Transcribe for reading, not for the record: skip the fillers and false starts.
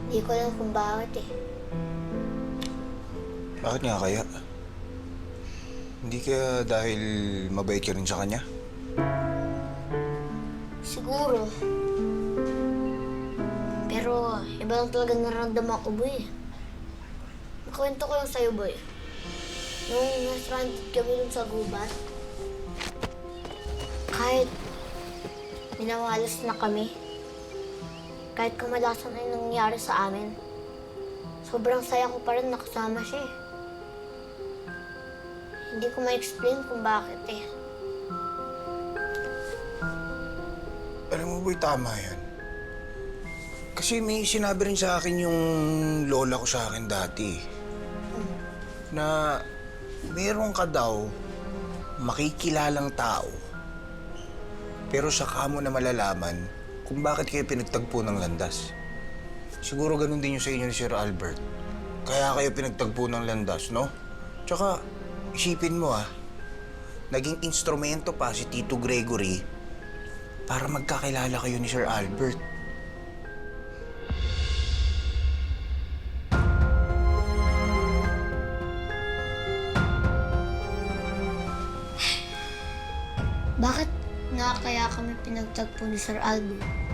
Hindi ko alam kung bakit eh. Bakit nga kaya? Hindi kaya dahil mabait ka rin sa kanya? Siguro. Pero iba lang talaga nararamdaman ko, boy. Makwento ko lang sa'yo, boy. Nung na-stranded kami dun sa gubat, kahit minawalas na kami, kahit kamalasan ay nangyari sa amin, sobrang saya ko pa rin nakasama siya eh. Hindi ko ma-explain kung bakit eh. Alam mo boy, tama yan. Kasi may sinabi rin sa akin yung lola ko sa akin dati. Na meron ka daw makikilalang tao. Pero saka mo na malalaman kung bakit kayo pinagtagpo ng landas. Siguro ganun din yung sa inyo ni Sir Albert. Kaya kayo pinagtagpo ng landas, no? Tsaka, isipin mo naging instrumento pa si Tito Gregory para magkakilala kayo ni Sir Albert. Bakit nga kaya kami pinagtagpo ni Sir Albert?